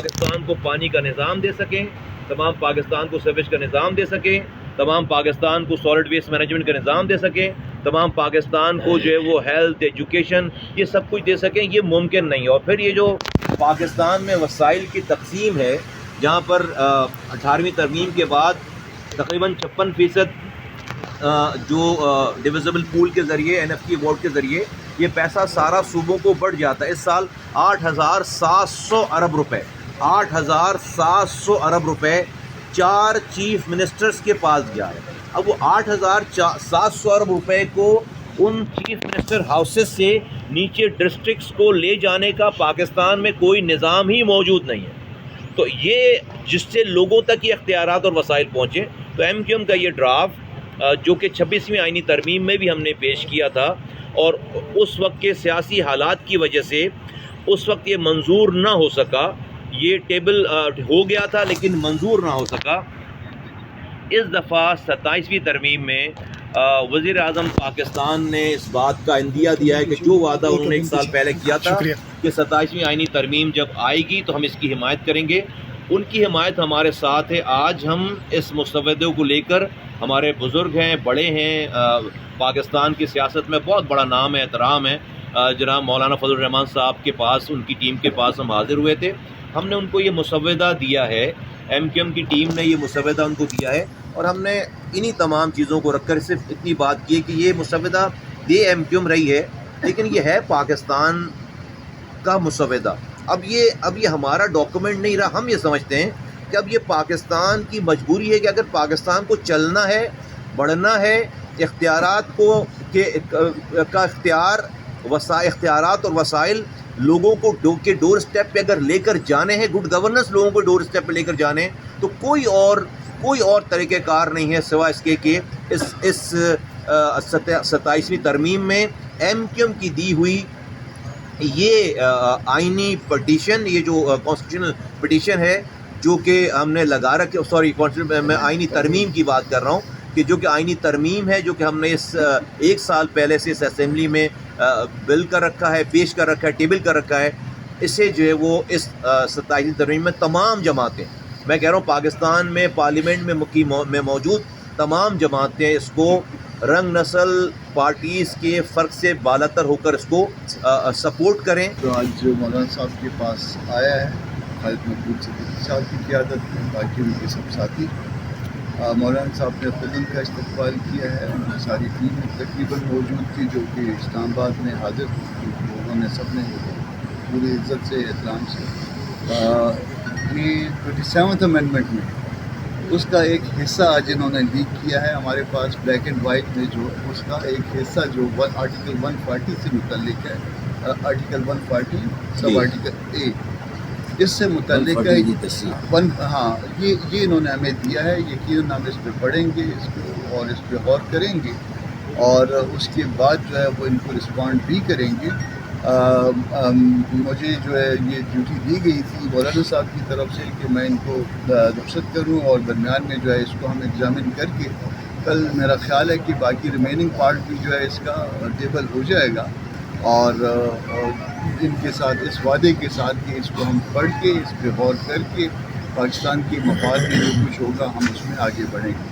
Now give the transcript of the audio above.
پاکستان کو پانی کا نظام دے سکیں، تمام پاکستان کو سیویج کا نظام دے سکیں، تمام پاکستان کو سالڈ ویسٹ مینجمنٹ کا نظام دے سکیں، تمام پاکستان کو جو ہے وہ ہیلتھ، ایجوکیشن، یہ سب کچھ دے سکیں، یہ ممکن نہیں ہے۔ اور پھر یہ جو پاکستان میں وسائل کی تقسیم ہے، جہاں پر 18ویں ترمیم کے بعد تقریباً 56% جو ڈویزبل پول کے ذریعے NFC ووٹ کے ذریعے یہ پیسہ سارا صوبوں کو بڑھ جاتا ہے۔ اس سال 8,700 ارب روپے 8,700 ارب روپے 4 چیف منسٹرز کے پاس گیا ہے۔ اب وہ 8,700 ارب روپے کو ان چیف منسٹر ہاؤسز سے نیچے ڈسٹرکٹس کو لے جانے کا پاکستان میں کوئی نظام ہی موجود نہیں ہے۔ تو یہ جس سے لوگوں تک یہ اختیارات اور وسائل پہنچے، تو MQM کا یہ ڈرافٹ جو کہ 26ویں آئینی ترمیم میں بھی ہم نے پیش کیا تھا، اور اس وقت کے سیاسی حالات کی وجہ سے اس وقت یہ منظور نہ ہو سکا، یہ ٹیبل ہو گیا تھا لیکن منظور نہ ہو سکا۔ اس دفعہ 27ویں ترمیم میں وزیر اعظم پاکستان نے اس بات کا عندیہ دیا ہے کہ جو وعدہ انہوں نے 1 سال پہلے کیا تھا کہ 27ویں آئینی ترمیم جب آئے گی تو ہم اس کی حمایت کریں گے۔ ان کی حمایت ہمارے ساتھ ہے۔ آج ہم اس مسودے کو لے کر، ہمارے بزرگ ہیں، بڑے ہیں، پاکستان کی سیاست میں بہت بڑا نام ہے، احترام ہے، جناب مولانا فضل الرحمان صاحب کے پاس، ان کی ٹیم کے پاس ہم حاضر ہوئے تھے۔ ہم نے ان کو یہ مسودہ دیا ہے، MQM کی ٹیم نے یہ مسودہ ان کو دیا ہے، اور ہم نے انہی تمام چیزوں کو رکھ کر صرف اتنی بات کی ہے کہ یہ مسودہ دے MQM رہی ہے، لیکن یہ ہے پاکستان کا مسودہ۔ اب یہ ہمارا ڈاکومنٹ نہیں رہا۔ ہم یہ سمجھتے ہیں کہ اب یہ پاکستان کی مجبوری ہے کہ اگر پاکستان کو چلنا ہے، بڑھنا ہے، اختیارات کا اختیارات اور وسائل لوگوں کو ڈور سٹیپ پہ اگر لے کر جانے ہیں، گڈ گورننس لوگوں کو ڈور سٹیپ پہ لے کر جانے ہیں، تو کوئی اور طریقہ کار نہیں ہے سوائے اس کے کہ اس 27ویں ترمیم میں MQM کی دی ہوئی یہ آئینی پٹیشن، یہ جو کانسٹیٹیوشنل پٹیشن ہے جو کہ ہم نے لگا رکھے، میں آئینی ترمیم کی بات کر رہا ہوں، کہ جو کہ آئینی ترمیم ہے، جو کہ ہم نے اس 1 سال پہلے سے اس اسمبلی میں بل کر رکھا ہے، پیش کر رکھا ہے، ٹیبل کر رکھا ہے، اسے جو ہے وہ اس 27ویں ترمیم میں تمام جماعتیں، میں کہہ رہا ہوں پاکستان میں پارلیمنٹ میں موجود تمام جماعتیں اس کو رنگ نسل پارٹیز کے فرق سے بالاتر ہو کر اس کو سپورٹ کریں۔ جو آج مولانا صاحب کے پاس آیا ہے، خالد محمود صدیقی صاحب کی قیادت میں، باقی ان کے سب ساتھی، مولانا صاحب نے خود ان کا استقبال کیا ہے۔ ان کی ساری ٹیم تقریباً موجود تھی جو کہ اسلام آباد میں حاضر تھی، انہوں نے سب نے پوری عزت سے، احترام سے یہ 27 امینڈمنٹ میں اس کا ایک حصہ آج انہوں نے لیک کیا ہے ہمارے پاس بلیک اینڈ وائٹ میں، جو اس کا ایک حصہ جو آرٹیکل 140 سے متعلق ہے، آرٹیکل 140 سب آرٹیکل A، اس سے متعلق ہے یہ انہوں نے ہمیں دیا ہے۔ یقیناً ہم اس پہ پڑھیں گے، اس کو اور اس پہ غور کریں گے، اور اس کے بعد جو ہے وہ ان کو رسپونڈ بھی کریں گے۔ مجھے جو ہے یہ ڈیوٹی دی گئی تھی مولانا صاحب کی طرف سے کہ میں ان کو رخصت کروں، اور درمیان میں جو ہے اس کو ہم ایگزامن کر کے کل میرا خیال ہے کہ باقی ریمیننگ پارٹ بھی جو ہے اس کا ٹیبل ہو جائے گا، اور ان کے ساتھ اس وعدے کے ساتھ کہ اس کو ہم پڑھ کے اس پہ غور کر کے پاکستان کے مفاد میں جو کچھ ہوگا ہم اس میں آگے بڑھیں گے۔